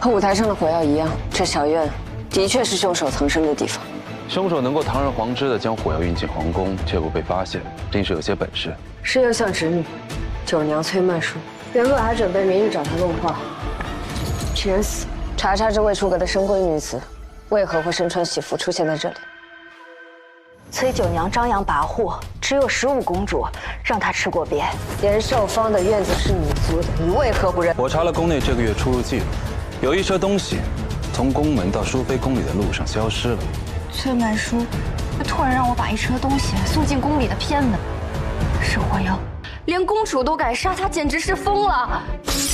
和舞台上的火药一样，这小院的确是凶手藏身的地方。凶手能够堂而皇之的将火药运进皇宫，却不被发现，定是有些本事。是右相侄女，九娘崔曼淑，原本还准备明日找她问话，这人死，查查这未出阁的深闺女子，为何会身穿喜服出现在这里？崔九娘张扬跋扈，只有15公主让她吃过鳖。延寿坊的院子是你租的，你为何不认？我查了宫内这个月出入记录，有一车东西从宫门到淑妃宫里的路上消失了。崔曼淑，她突然让我把一车东西送进宫里的偏门，是火药，连公主都敢杀，她简直是疯了。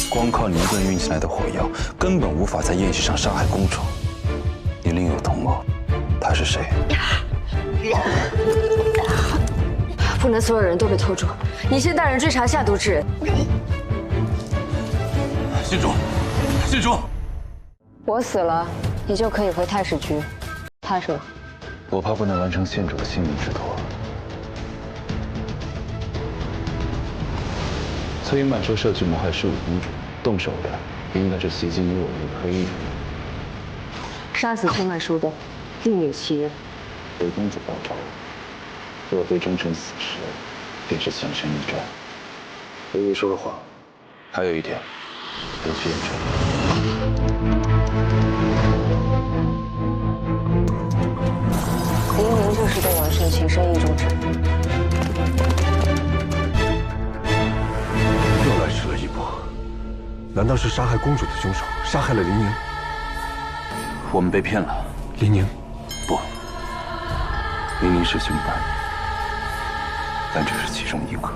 光靠你一个人运进来的火药，根本无法在宴席上杀害公主。你另有同谋，他是谁？不能所有人都被拖住，你先带人追查下毒之人。信主，信主。我死了，你就可以回太史局，怕什么？我怕不能完成县主的性命之托。崔曼说设计谋害15公主，动手的应该是袭击你我的黑衣人。杀死崔曼淑的另有其人。为公主报仇，若非终身死时，便是强身一战。微微说了谎，还有一点，别去验证。林明就是对王胜情深意重臣。又来迟了一步，难道是杀害公主的凶手杀害了林宁？我们被骗了。林宁，不，林宁是凶犯，但只是其中一个，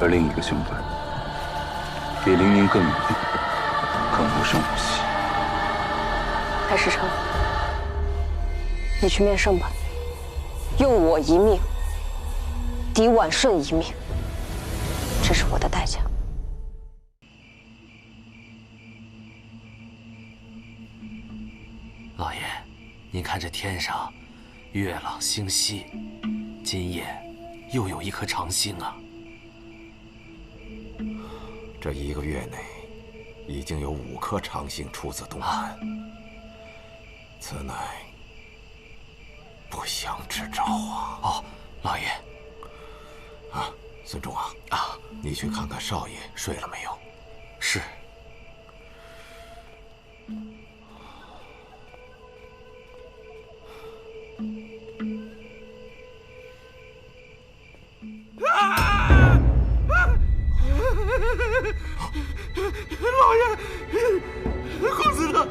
而另一个凶犯比林宁更有力，更无声无息。太史成，你去面圣吧，用我一命抵婉顺一命，这是我的代价。老爷，您看这天上月朗星稀，今夜又有一颗长星啊！这1个月内，已经有5颗长星出自东门，此乃不祥之兆啊！哦，老爷，孙仲啊，你去看看少爷睡了没有？是。老爷，公子呢？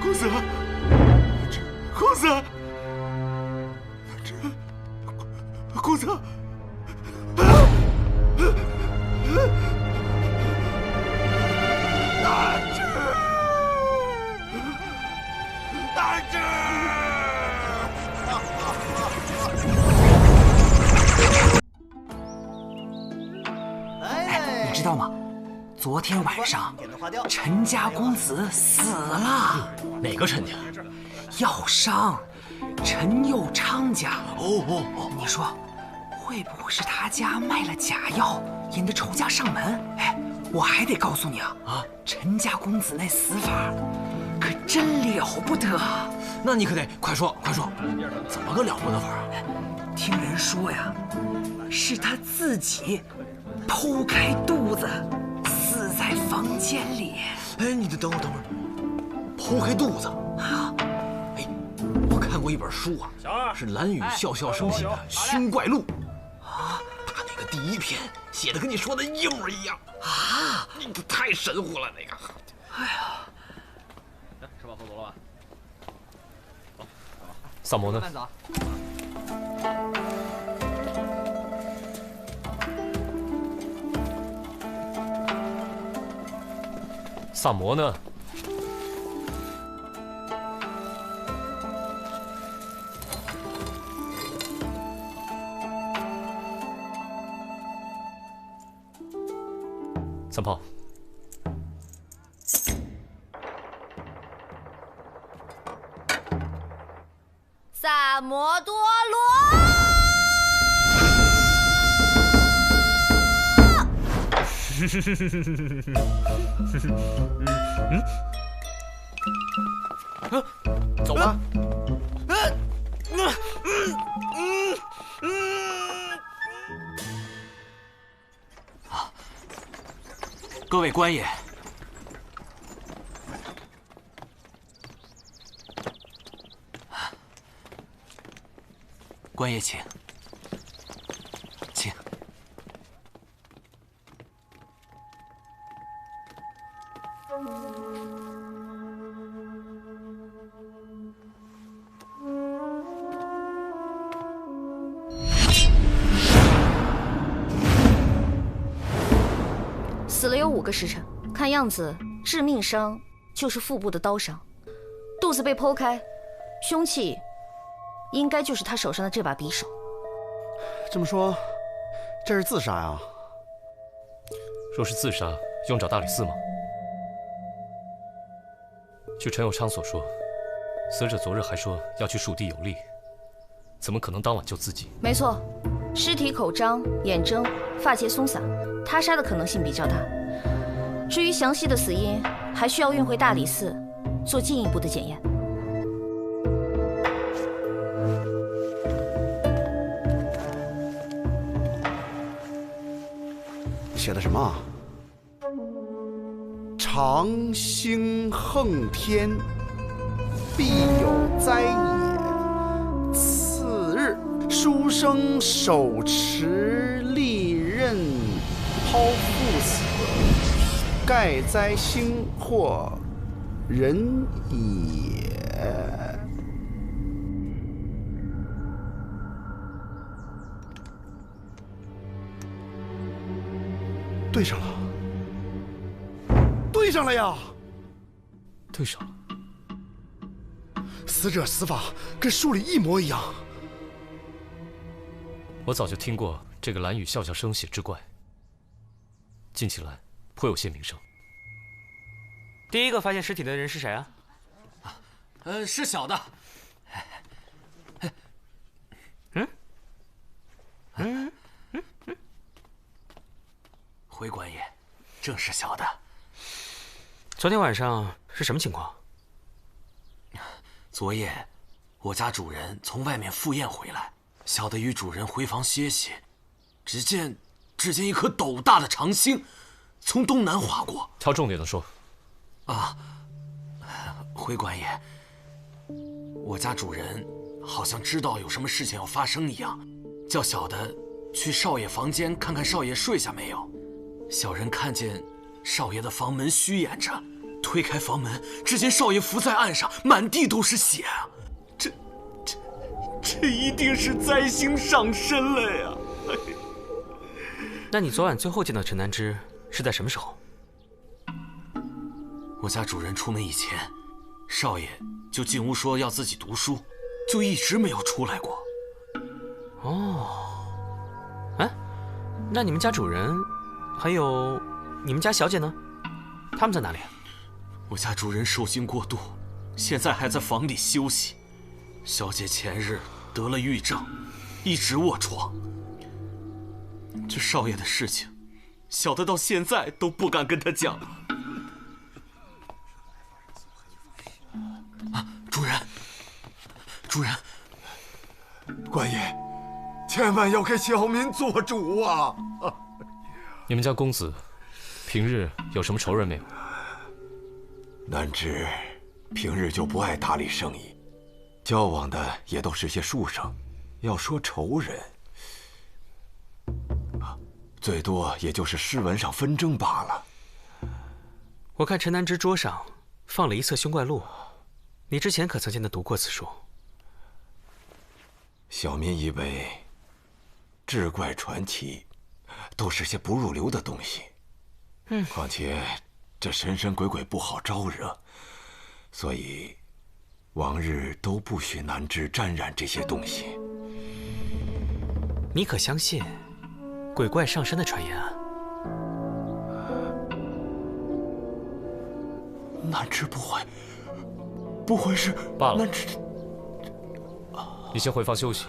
公子，公子，公子，大志，大志。知道吗？昨天晚上，陈家公子死了。哪个陈家？药商陈佑昌家。你说，会不会是他家卖了假药，引得仇家上门？哎，我还得告诉你啊，陈家公子那死法，可真了不得。那你可得快说，快说，怎么个了不得法啊？听人说呀，是他自己剖开肚子，死在房间里。哎，你等会儿，剖开肚子啊！哎，我看过一本书啊，是蓝宇笑笑生写的《熏怪录》啊，他那个第1篇写的跟你说的一模一样啊，你太神乎了那个。哎呀，吃饱喝足了吧？萨摩呢？慢走。萨摩呢？三炮，萨摩多罗。走吧。各位官爷，官爷请，请。死了有5个时辰，看样子致命伤就是腹部的刀伤，肚子被剖开，凶器应该就是他手上的这把匕首。这么说，这是自杀呀？若是自杀，用找大理寺吗？据陈友昌所说，死者昨日还说要去蜀地游历，怎么可能当晚就自尽？没错，尸体口张、眼睁、发结松散，他杀的可能性比较大。至于详细的死因，还需要运回大理寺做进一步的检验。写的什么？长星横天，必有灾也。次日，书生手持利刃，剖腹死，盖灾星或人也。对上了，对上了呀！对上了。死者死法跟书里一模一样。我早就听过这个蓝雨笑笑生血之怪，近起来颇有些名声。第一个发现尸体的人是谁啊？是小的。回官爷，正是小的。昨天晚上是什么情况？昨夜，我家主人从外面赴宴回来，小的与主人回房歇息，只见一颗斗大的长星从东南划过。挑重点的说。回官爷，我家主人好像知道有什么事情要发生一样，叫小的去少爷房间看看少爷睡下没有。小人看见少爷的房门虚掩着，推开房门，只见少爷伏在岸上，满地都是血啊！这一定是灾星上身了呀！那你昨晚最后见到陈南之是在什么时候？我家主人出门以前，少爷就进屋说要自己读书，就一直没有出来过。那你们家主人，还有你们家小姐呢？他们在哪里？我家主人受惊过度，现在还在房里休息。小姐前日得了郁症，一直卧床。这少爷的事情，小的到现在都不敢跟他讲。主人，官爷，千万要给小民做主啊！你们家公子平日有什么仇人没有？南之平日就不爱打理生意，交往的也都是些书生。要说仇人，最多也就是诗文上纷争罢了。我看陈南之桌上放了一册《凶怪录》，你之前可曾见他读过此书？小民以为，志怪传奇都是些不入流的东西。况且这神神鬼鬼不好招惹，所以往日都不许南之沾染这些东西。你可相信鬼怪上身的传言啊？南之不会是罢了。南之，你先回房休息，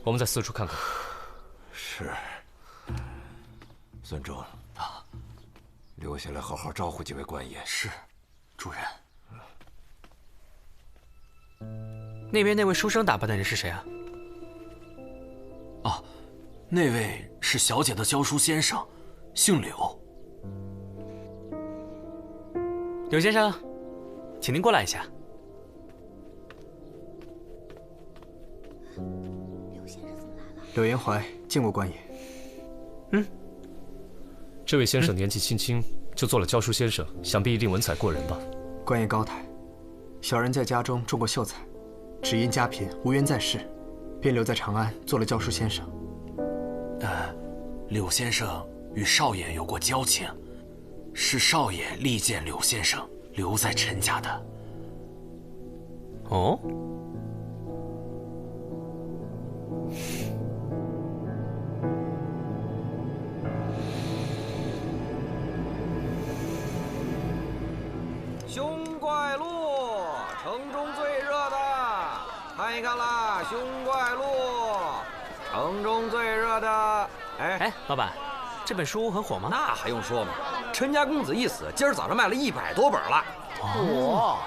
我们再四处看看。是。孙仲，留下来好好招呼几位官爷。是，主人。那边那位书生打扮的人是谁啊？哦，那位是小姐的教书先生，姓柳。柳先生，请您过来一下。柳延怀见过官爷。这位先生年纪轻轻就做了教书先生，想必一定文采过人吧？官爷高抬，小人在家中种过秀才，只因家贫无缘在世，便留在长安做了教书先生。柳先生与少爷有过交情，是少爷力荐柳先生留在陈家的。哦。兄怪路，城中最热的，看一看啦！兄怪路，城中最热的。哎，老板，这本书很火吗？那还用说吗？陈家公子一死，今儿早上卖了100多本了。哦，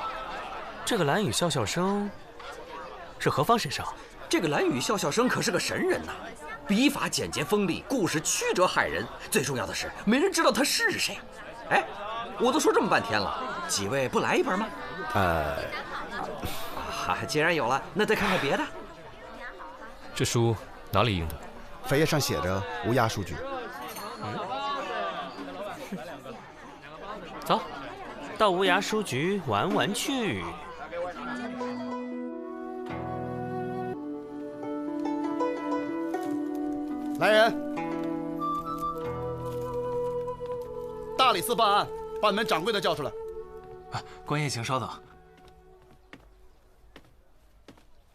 这个蓝雨笑笑生是何方神圣？这个蓝雨笑笑生可是个神人呐，笔法简洁锋利，故事曲折骇人。最重要的是，没人知道他是谁。哎，我都说这么半天了，几位不来一本吗？既然有了，那再看看别的。这书哪里印的？扉页上写着无涯书局。走，到无涯书局玩玩去。来人！大理寺办案，把你们掌柜的叫出来。官爷，请稍等。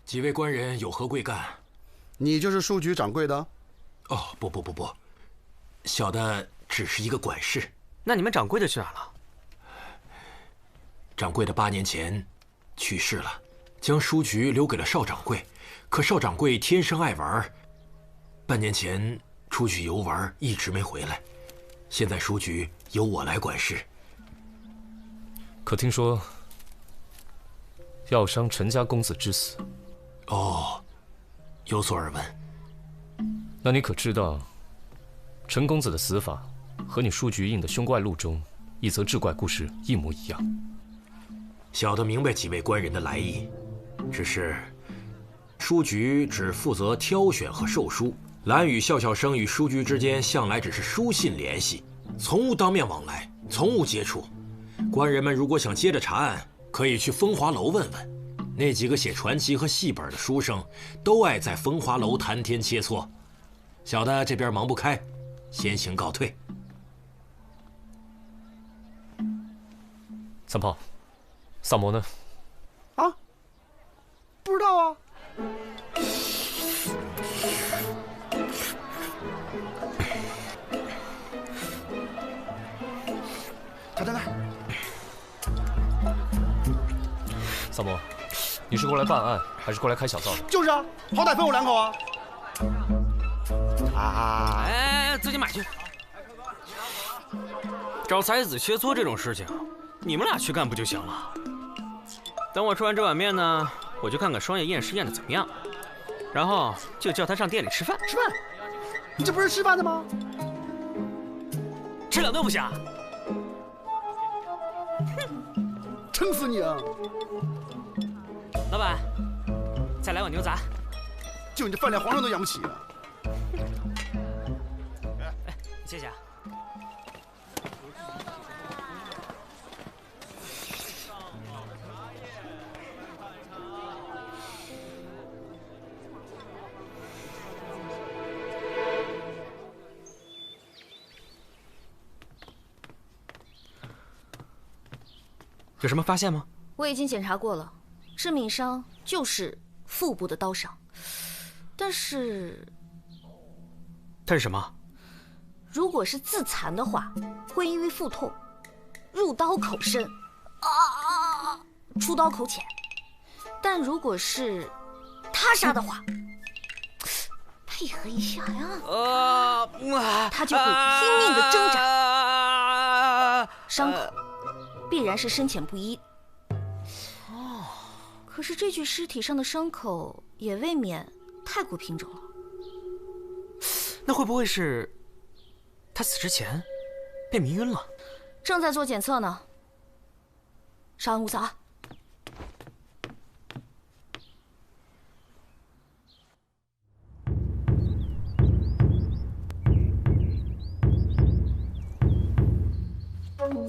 几位官人有何贵干？你就是书局掌柜的？哦，不，小的只是一个管事。那你们掌柜的去哪了？掌柜的8年前去世了，将书局留给了邵掌柜。可邵掌柜天生爱玩，半年前出去游玩，一直没回来。现在书局由我来管事。可听说要伤陈家公子之死？哦，有所耳闻。那你可知道，陈公子的死法和你书局印的《凶怪录》中一则志怪故事一模一样？小的明白几位官人的来意，只是书局只负责挑选和售书，蓝雨笑笑生与书局之间向来只是书信联系，从无当面往来，从无接触。官人们如果想接着查案，可以去风华楼问问，那几个写传奇和戏本的书生都爱在风华楼谈天切磋。小的这边忙不开，先行告退。三炮，萨摩呢？啊，不知道啊。他在那儿。萨摩，你是过来办案，还是过来开小灶的？就是啊，好歹分我2口啊。哎，自己买去。找才子切磋这种事情，你们俩去干不就行了？等我吃完这碗面呢，我去看看双叶验尸验的怎么样，然后就叫他上店里吃饭。吃饭？你这不是吃饭的吗？吃2顿不行？撑死你啊！老板，再来碗牛杂。就你这饭量，皇上都养不起啊！哎，谢谢啊。有什么发现吗？我已经检查过了，致命伤就是腹部的刀伤，但是它是什么？如果是自残的话，会因为腹痛入刀口深，出刀口浅；但如果是他杀的话，配合一下呀。他就会拼命的挣扎，伤口必然是深浅不一。可是这具尸体上的伤口也未免太过平整了。那会不会是他死之前被迷晕了？正在做检测呢。稍安勿躁啊。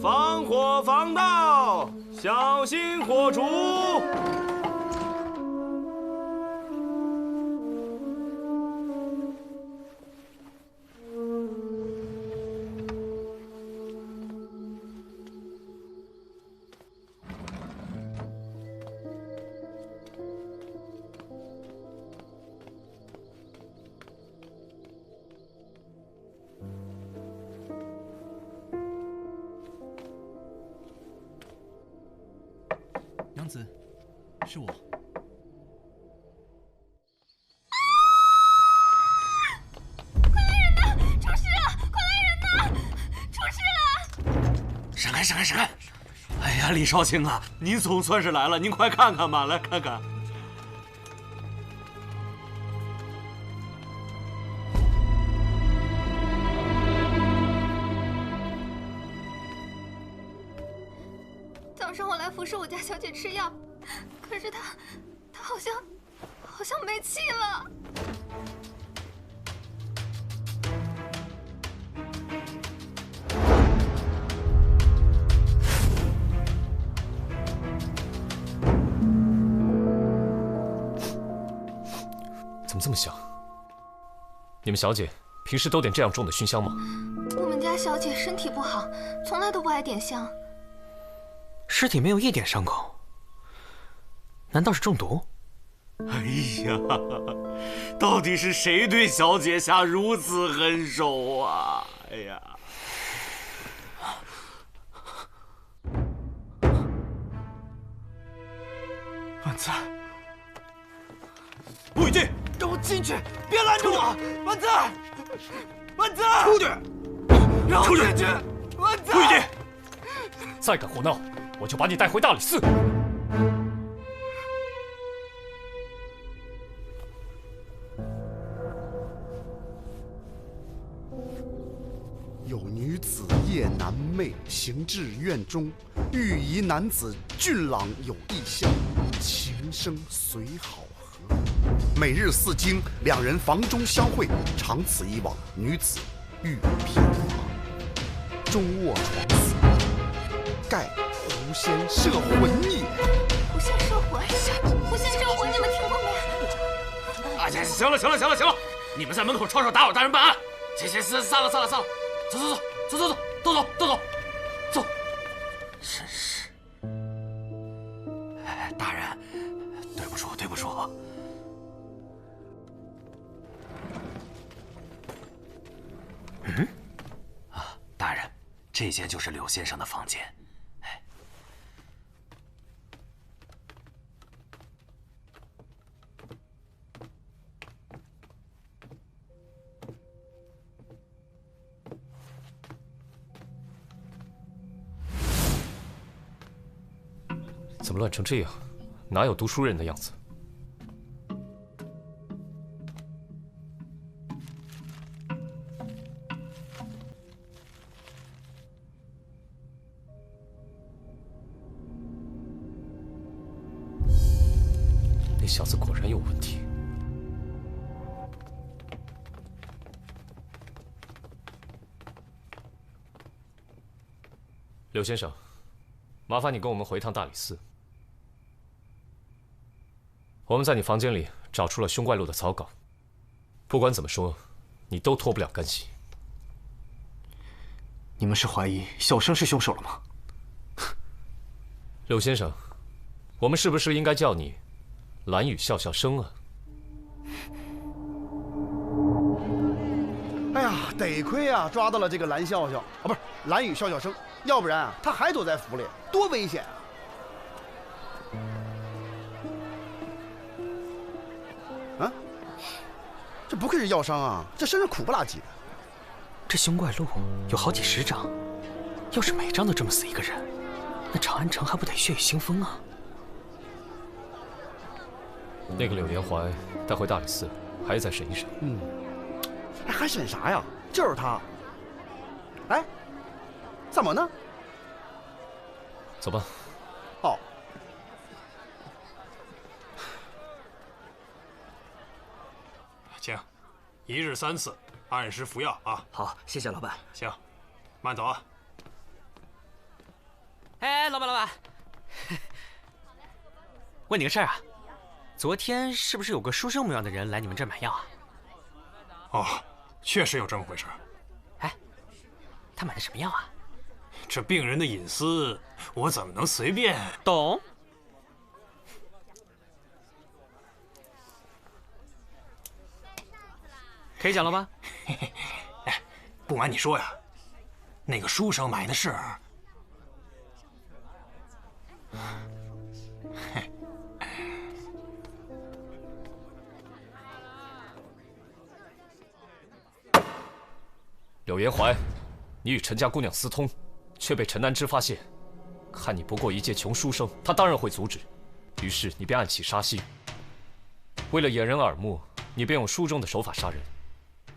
防火防盗，小心火烛。娘子，是我。快来人呐！出事了！快来人呐！出事了！闪开，闪开，闪开！哎呀，李少卿啊，您总算是来了，您快看看吧，来看看。早上我来服侍我家小姐吃药，可是她好像没气了。怎么这么香？你们小姐平时都点这样重的熏香吗？我们家小姐身体不好，从来都不爱点香。尸体没有一点伤口，难道是中毒？哎呀，到底是谁对小姐下如此狠手啊？哎呀！万载，不许进！让我进去！别拦住我！万载，万载，出去！让我进去！万载，不许进！再敢胡闹，我就把你带回大理寺。有女子夜难寐，行至院中，遇一男子俊朗有异香，情生随好合。每日4经，两人房中相会，长此以往，女子欲偏房，终卧床死。盖狐仙摄魂也。狐仙摄魂？狐仙摄魂，你们听过没？啊，行了，你们在门口抄手打扰大人办案。行，散了，走，真是。哎，大人，对不住。大人，这间就是柳先生的房间。怎么乱成这样？哪有读书人的样子？那小子果然有问题。柳先生，麻烦你跟我们回趟大理寺。我们在你房间里找出了凶怪录的草稿，不管怎么说，你都脱不了干系。你们是怀疑小生是凶手了吗？柳先生，我们是不是应该叫你蓝雨笑笑生啊？哎呀，得亏啊抓到了这个蓝笑笑啊，不是蓝雨笑笑生，要不然啊他还躲在府里，多危险啊！啊，这不愧是药商啊，这身上苦不拉几的。这凶怪录有好几10章，要是每章都这么死一个人，那长安城还不得血雨腥风啊？那个柳延怀带回大理寺，还得再审一审。还审啥呀？就是他。哎，怎么呢？走吧。好。请，1日3次，按时服药啊。好，谢谢老板。行，慢走啊。哎，老板，问你个事儿啊，昨天是不是有个书生模样的人来你们这儿买药啊？哦，确实有这么回事。哎，他买的什么药啊？这病人的隐私，我怎么能随便？懂。可以讲了吧？哎，不瞒你说呀，那个书生买的是……柳延怀，你与陈家姑娘私通，却被陈南之发现。看你不过一介穷书生，他当然会阻止。于是你便暗起杀心。为了掩人耳目，你便用书中的手法杀人，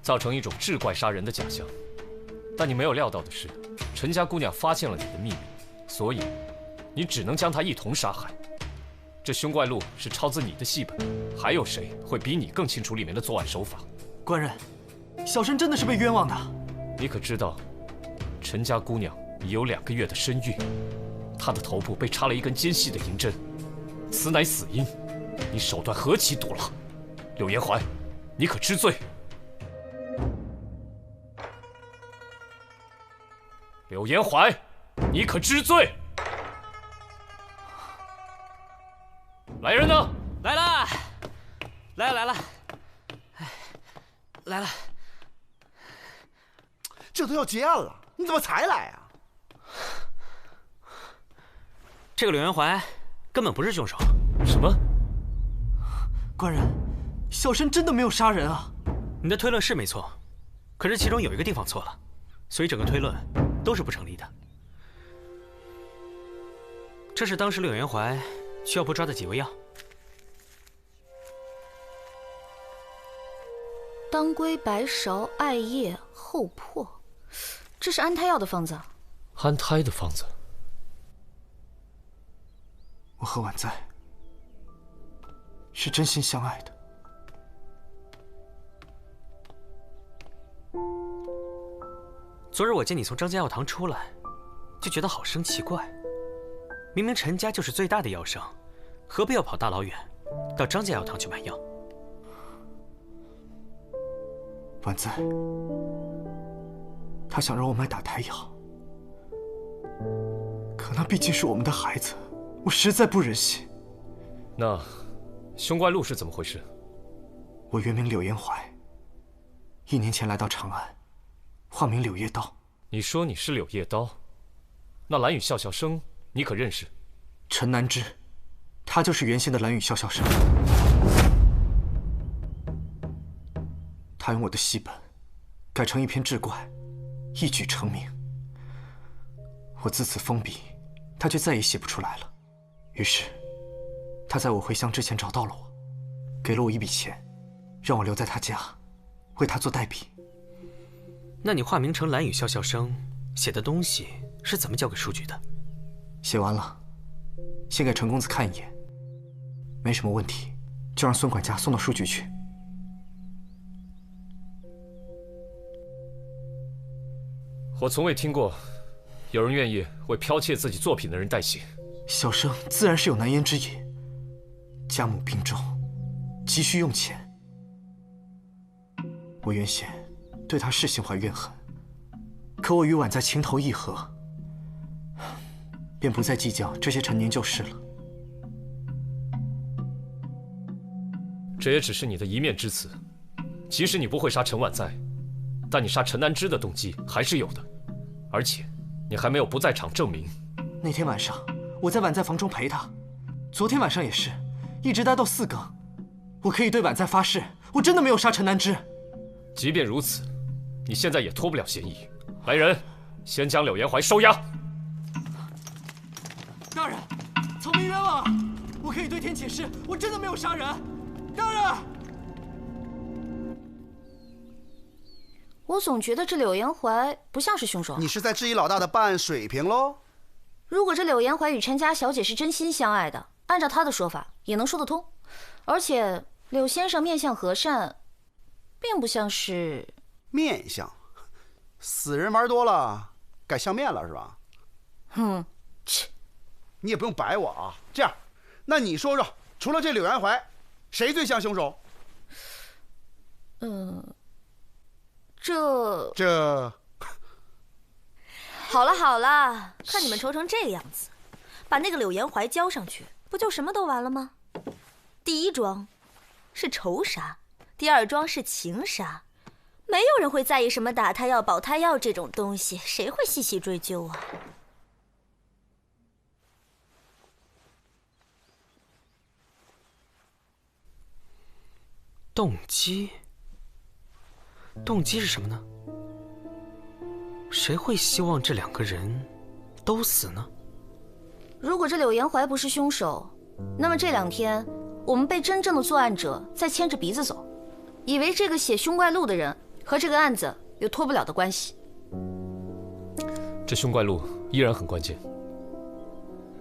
造成一种志怪杀人的假象。但你没有料到的是，陈家姑娘发现了你的秘密，所以你只能将她一同杀害。这凶怪录是抄自你的戏本，还有谁会比你更清楚里面的作案手法？官人，小生真的是被冤枉的。你可知道，陈家姑娘已有2个月的身孕，她的头部被插了一根尖细的银针，此乃死因。你手段何其毒辣！柳延怀，你可知罪？柳延怀，你可知罪？来人呢？来了，来了，来了。这都要结案了，你怎么才来啊？这个柳延怀根本不是凶手。什么？官人，小生真的没有杀人啊！你的推论是没错，可是其中有一个地方错了，所以整个推论都是不成立的。这是当时柳延怀需要不抓的几味药：当归、白芍、艾叶、厚朴。这是安胎药的方子。安胎的方子。我和婉在是真心相爱的。昨日我见你从张家药堂出来，就觉得好生奇怪。明明陈家就是最大的药商，何必要跑大老远到张家药堂去买药？婉在，他想让我买打胎药，可那毕竟是我们的孩子，我实在不忍心。那凶怪录是怎么回事？我原名柳延怀，1年前来到长安，化名柳叶刀。你说你是柳叶刀，那蓝雨笑笑生你可认识？陈南之，他就是原先的蓝雨笑笑生。他用我的戏本改成一篇志怪，一举成名。我自此封笔，他就再也写不出来了。于是，他在我回乡之前找到了我，给了我一笔钱，让我留在他家，为他做代笔。那你化名成蓝雨笑笑生，写的东西是怎么交给书局的？写完了，先给陈公子看一眼，没什么问题，就让孙管家送到书局去。我从未听过有人愿意为剽窃自己作品的人代写。小生自然是有难言之隐，家母病重，急需用钱。我原先对他是心怀怨恨，可我与婉在情投意合，便不再计较这些陈年旧事了。这也只是你的一面之词。即使你不会杀陈婉在，但你杀陈南之的动机还是有的，而且你还没有不在场证明。那天晚上我在婉在房中陪他，昨天晚上也是，一直待到4更。我可以对婉在发誓，我真的没有杀陈南之。即便如此，你现在也脱不了嫌疑。来人，先将柳延怀收押。大人，草民冤枉啊！我可以对天起誓，我真的没有杀人。大人，我总觉得这柳延怀不像是凶手。你是在质疑老大的办案水平喽？如果这柳延怀与陈家小姐是真心相爱的，按照他的说法也能说得通。而且柳先生面相和善，并不像是面相。死人玩多了，该相面了是吧？切，你也不用白我啊。这样，那你说说，除了这柳延怀，谁最像凶手？这。好了好了，看你们愁成这个样子，把那个柳延怀交上去，不就什么都完了吗？第一桩是仇杀，第二桩是情杀，没有人会在意什么打胎药、保胎药这种东西，谁会细细追究啊？动机是什么呢？谁会希望这两个人都死呢？如果这柳延怀不是凶手，那么这2天我们被真正的作案者在牵着鼻子走，以为这个写凶怪录的人和这个案子有脱不了的关系。这凶怪录依然很关键。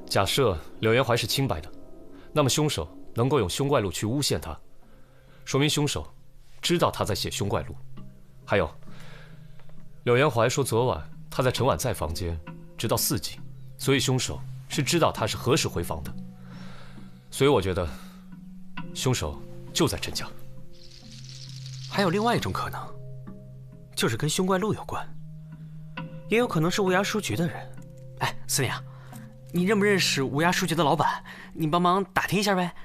假设柳延怀是清白的，那么凶手能够用凶怪录去诬陷他，说明凶手知道他在写凶怪录。还有，柳延怀说昨晚他在陈婉在房间直到4级，所以凶手是知道他是何时回房的。所以我觉得凶手就在陈家。还有另外一种可能，就是跟凶怪录有关，也有可能是乌鸦书局的人。哎，司令啊，你认不认识乌鸦书局的老板？你帮忙打听一下呗。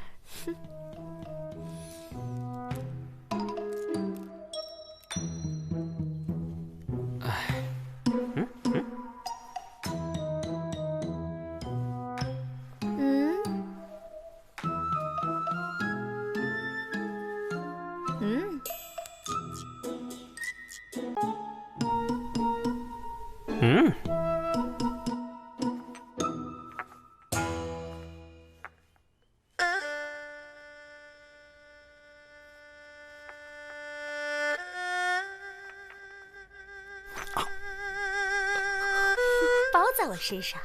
包在我身上。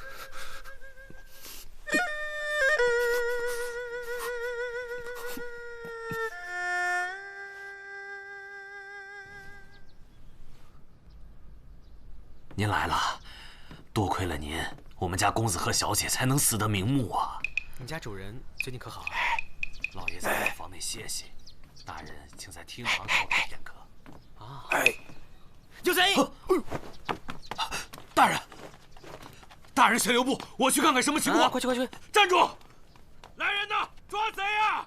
您来了，多亏了您，我们家公子和小姐才能死得瞑目啊！你家主人最近可好？老爷在房内歇息，大人请在厅堂靠待片刻。啊！有贼！大人，大人先留步，我去看看什么情况。快去快去！站住！来人呐，抓贼呀！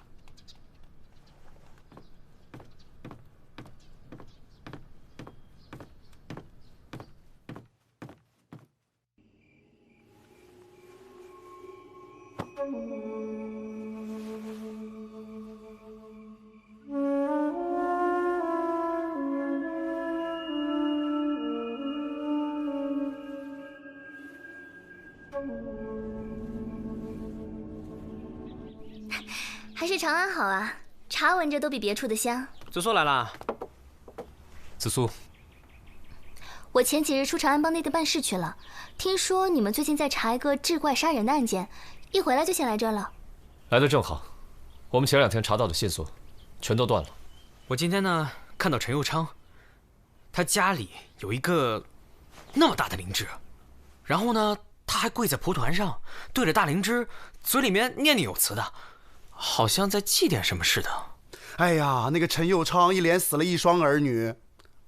还是长安好啊，茶闻着都比别处的香。子苏来了。子苏，我前几日出长安帮内的办事去了，听说你们最近在查一个志怪杀人的案件，一回来就先来这儿了。来得正好，我们前2天查到的线索全都断了。我今天呢看到陈佑昌，他家里有一个那么大的灵芝，然后呢他还跪在蒲团上，对着大灵芝，嘴里面念念有词的，好像在祭奠什么似的。哎呀，那个陈佑昌一连死了1双儿女，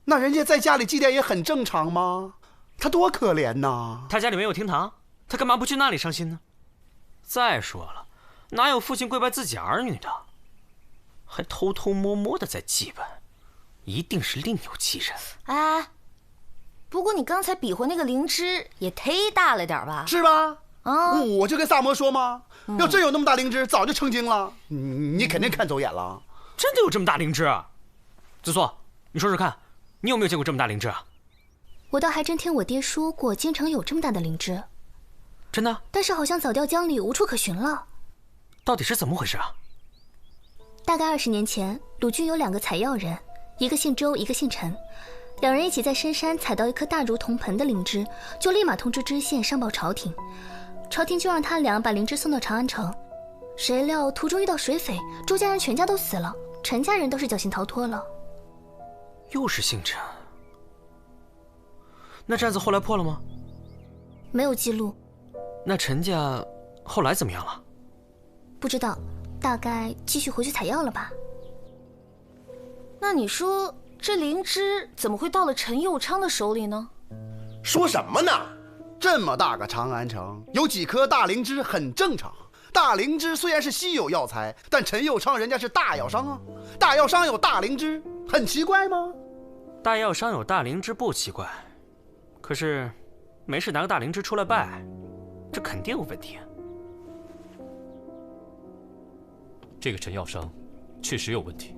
那人家在家里祭奠也很正常吗？他多可怜呐！他家里没有厅堂，他干嘛不去那里伤心呢？再说了，哪有父亲跪拜自己儿女的？还偷偷摸摸的在祭拜，一定是另有其人。哎，不过你刚才比划那个灵芝也忒大了点吧？是吧？我就跟萨摩说嘛，要真有那么大灵芝，早就成精了。你肯定看走眼了。真的有这么大灵芝？子苏，你说说看，你有没有见过这么大灵芝啊？我倒还真听我爹说过，京城有这么大的灵芝。真的？但是好像早掉江里，无处可寻了。到底是怎么回事啊？大概20年前，鲁郡有2个采药人，一个姓周，一个姓陈。2人一起在深山采到一颗大如铜盆的灵芝，就立马通知知县上报朝廷。朝廷就让他俩把灵芝送到长安城。谁料途中遇到水匪，周家人全家都死了，陈家人都是侥幸逃脱了。又是姓陈。那这案子后来破了吗？没有记录。那陈家后来怎么样了？不知道，大概继续回去采药了吧。那你说这灵芝怎么会到了陈佑昌的手里呢？说什么呢？这么大个长安城，有几颗大灵芝很正常。大灵芝虽然是稀有药材，但陈佑昌人家是大药商啊，大药商有大灵芝，很奇怪吗？大药商有大灵芝不奇怪，可是没事拿个大灵芝出来拜，这肯定有问题。这个陈药商确实有问题。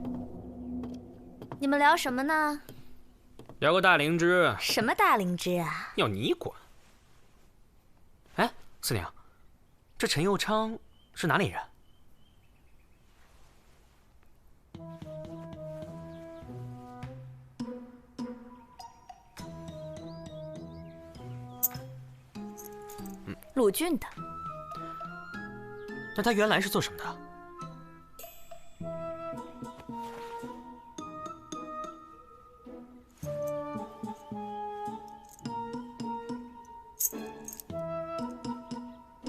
你们聊什么呢？聊个大灵芝。什么大灵芝啊？要你管？哎，四娘，这陈佑昌是哪里人？鲁郡的。那他原来是做什么的？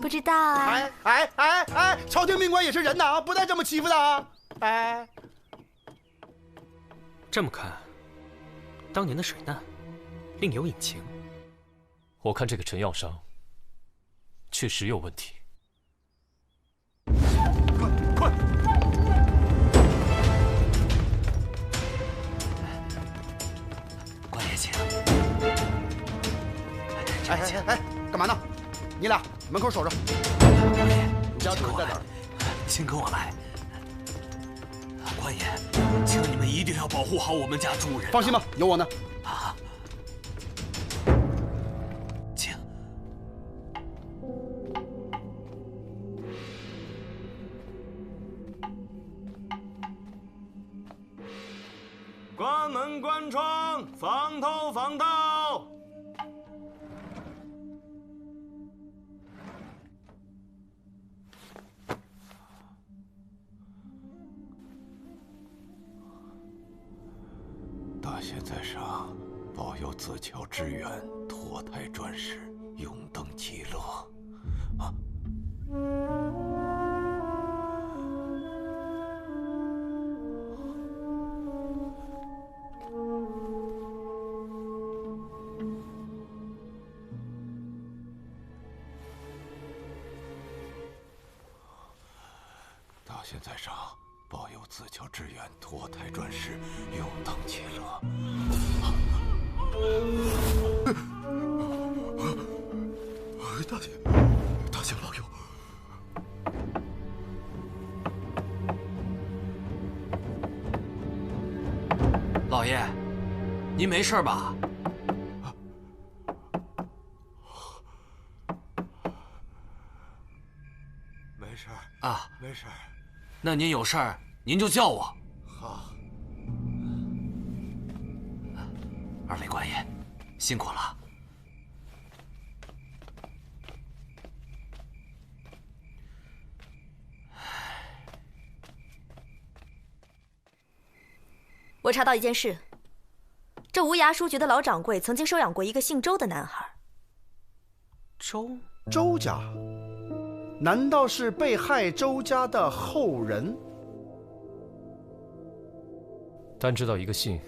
不知道啊。哎，朝廷命官也是人呐，不带这么欺负的啊！哎，这么看，当年的水难另有隐情。我看这个陈药商确实有问题。快！官爷请。哎，干嘛呢？你俩门口守着。你家主人在哪儿？请跟我来。官爷，请你们一定要保护好我们家主人。放心吧，有我呢。啊，请。关门关窗，防偷防盗。大仙在上，保佑子乔之源，脱胎转世，永登极乐。啊！大仙在上，保佑子乔之源，脱胎转世，永登极乐。大仙保佑！老爷，您没事吧？没事啊，没事。那您有事儿，您就叫我。好。二位官爷，辛苦了。我查到一件事，这无涯书局的老掌柜曾经收养过一个姓周的男孩。周家？难道是被害周家的后人？单知道一个姓，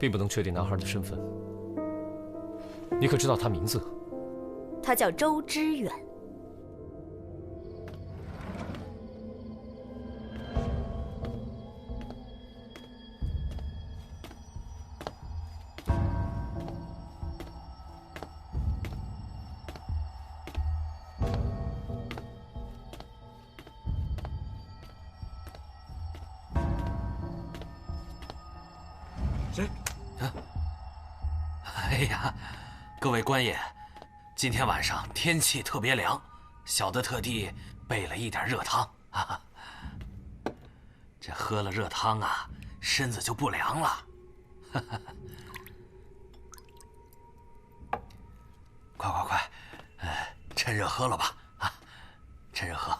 并不能确定男孩的身份。你可知道他名字？他叫周知远。谁？啊，呀，各位官爷，今天晚上天气特别凉，小的特地备了一点热汤啊。这喝了热汤啊，身子就不凉了。快，趁热喝了吧啊！趁热喝。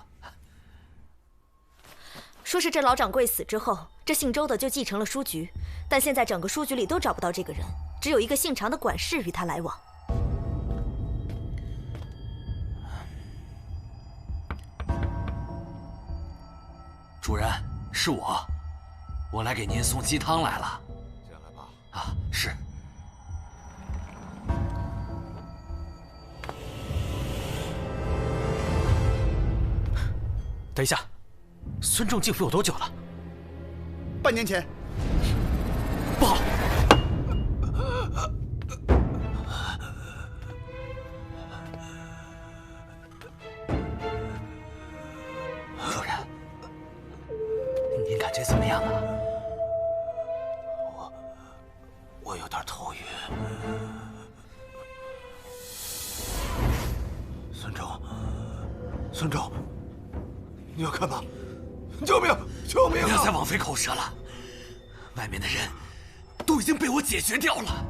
说是这老掌柜死之后，这姓周的就继承了书局，但现在整个书局里都找不到这个人，只有一个姓常的管事与他来往。主人，是我来给您送鸡汤来了。进来吧。啊，是。等一下，孙仲进府有多久了？半年前。不好！主人，您感觉怎么样啊？我有点头晕。孙仲，你要干嘛？救命！救命！不要再枉费口舌了，外面的人都已经被我解决掉了。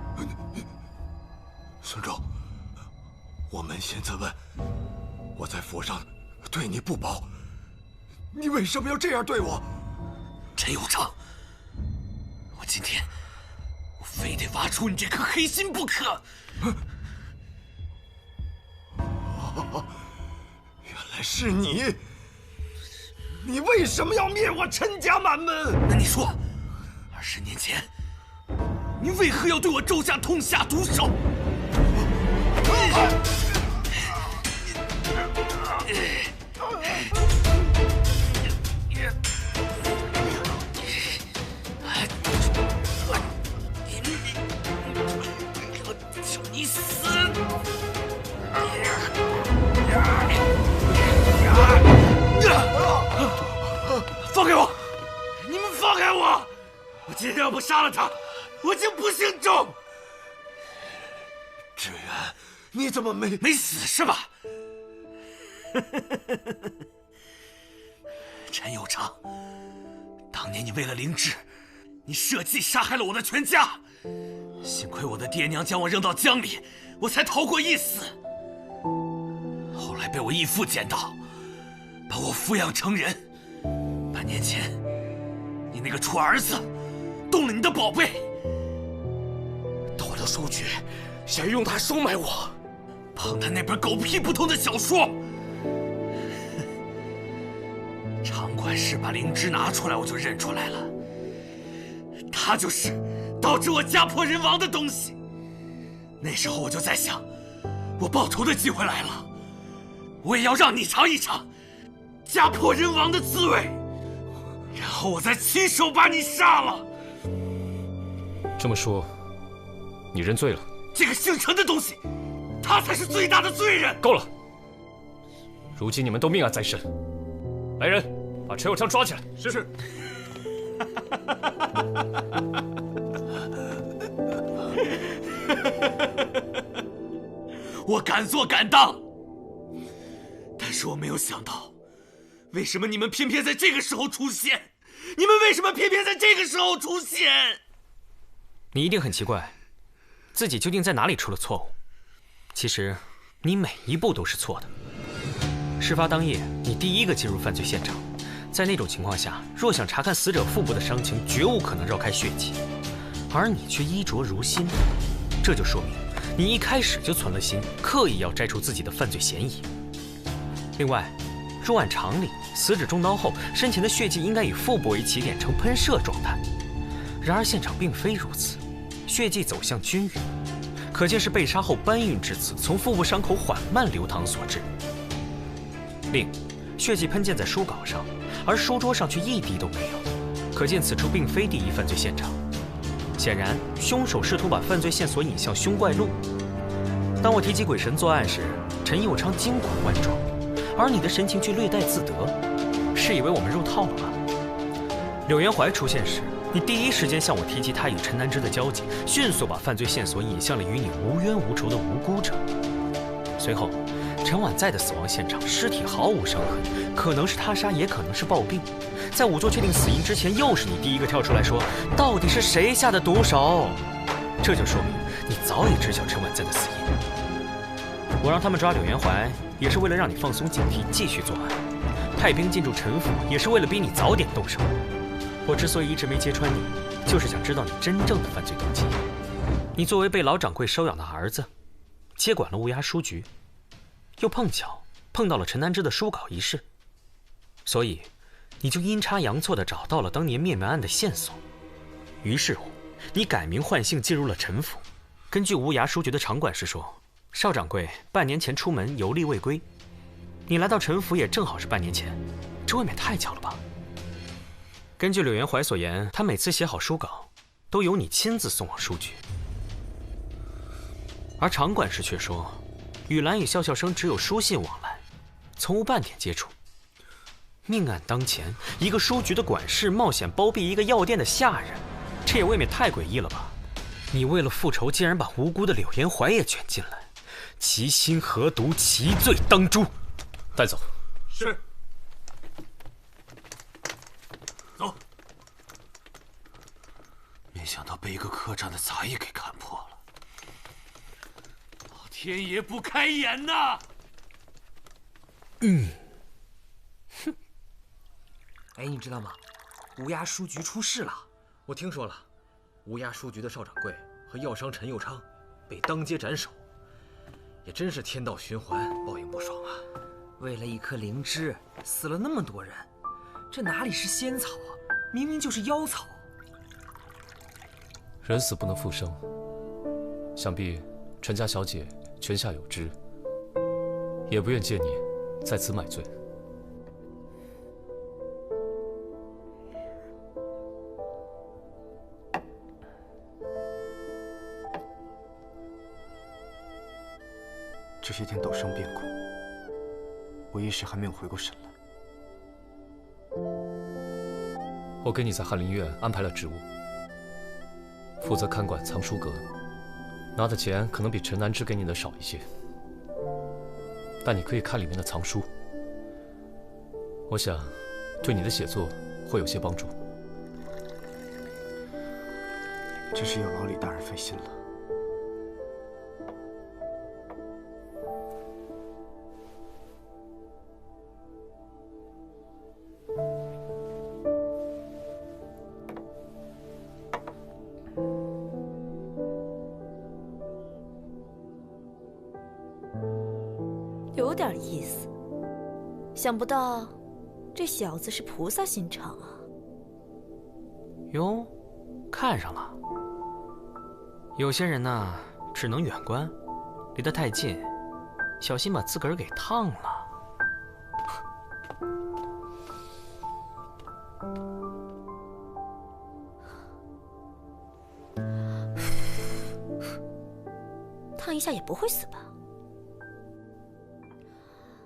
孙仲，我扪心自问，我在府上对你不薄，你为什么要这样对我？陈有昌，我今天非得挖出你这颗黑心不可。原来是你！你为什么要灭我陈家满门？那你说，20年前，你为何要对我周家痛下毒手？求你死！放开我！你们放开我！我今天要不杀了他，我就不姓周。志远，你怎么没死是吧？陈有昌，当年你为了灵芝，你设计杀害了我的全家。幸亏我的爹娘将我扔到江里，我才逃过一死。后来被我义父捡到，把我抚养成人。半年前，你那个臭儿子动了你的宝贝，到了书局，想用它收买我，碰他那本狗屁不通的小说。常管事把灵芝拿出来，我就认出来了，他就是导致我家破人亡的东西。那时候我就在想，我报仇的机会来了，我也要让你尝一尝家破人亡的滋味，然后我再亲手把你杀了。这么说，你认罪了？这个姓陈的东西，他才是最大的罪人。够了！如今你们都命案在身，来人，把陈有昌抓起来。是。我敢做敢当，但是我没有想到，为什么你们偏偏在这个时候出现？你们为什么偏偏在这个时候出现？你一定很奇怪，自己究竟在哪里出了错误？其实，你每一步都是错的。事发当夜，你第一个进入犯罪现场，在那种情况下，若想查看死者腹部的伤情，绝无可能绕开血迹，而你却衣着如新，这就说明你一开始就存了心，刻意要摘除自己的犯罪嫌疑。另外，若按常理，死者中刀后，身前的血迹应该以腹部为起点呈喷射状态，然而现场并非如此，血迹走向均匀，可见是被杀后搬运至此，从腹部伤口缓慢流淌所致。另，血迹喷溅在书稿上，而书桌上却一滴都没有，可见此处并非第一犯罪现场。显然，凶手试图把犯罪线索引向凶怪路。当我提及鬼神作案时，陈有昌惊恐万状，而你的神情却略带自得，是以为我们入套了吗？柳元怀出现时，你第一时间向我提及他与陈南之的交集，迅速把犯罪线索引向了与你无冤无仇的无辜者。随后，陈婉在的死亡现场，尸体毫无伤痕，可能是他杀，也可能是暴病。在仵作确定死因之前，又是你第一个跳出来说，到底是谁下的毒手？这就说明你早已知晓陈婉在的死因。我让他们抓柳元怀，也是为了让你放松警惕，继续作案。派兵进驻陈府，也是为了逼你早点动手。我之所以一直没揭穿你，就是想知道你真正的犯罪动机。你作为被老掌柜收养的儿子，接管了乌鸦书局，又碰巧碰到了陈南之的书稿一事，所以你就阴差阳错地找到了当年灭门案的线索。于是乎，你改名换姓进入了陈府。根据无涯书局的场馆师说，邵掌柜半年前出门游历未归，你来到陈府也正好是半年前，这未免太巧了吧？根据柳元怀所言，他每次写好书稿，都由你亲自送往书局。而场馆师却说，雨兰与笑笑生只有书信往来，从无半点接触。命案当前，一个书局的管事冒险包庇一个药店的下人，这也未免太诡异了吧？你为了复仇，竟然把无辜的柳元怀也卷进来，其心何毒，其罪当诛。带走。是。走。没想到被一个客栈的杂役给看破了。老天爷不开眼呐！哼。哎，你知道吗？乌鸦书局出事了。我听说了，乌鸦书局的邵掌柜和药商陈佑昌被当街斩首，也真是天道循环，报应不爽啊！为了一颗灵芝，死了那么多人，这哪里是仙草啊？明明就是妖草。人死不能复生，想必陈家小姐泉下有知，也不愿见你在此买罪。这些天陡生变故，我一时还没有回过神来。我给你在翰林院安排了职务，负责看管藏书阁，拿的钱可能比陈南之给你的少一些，但你可以看里面的藏书，我想对你的写作会有些帮助。真是有劳李大人费心了。有点意思，想不到这小子是菩萨心肠啊！哟，看上了。有些人呢，只能远观，离得太近，小心把自个儿给烫了。烫一下也不会死吧？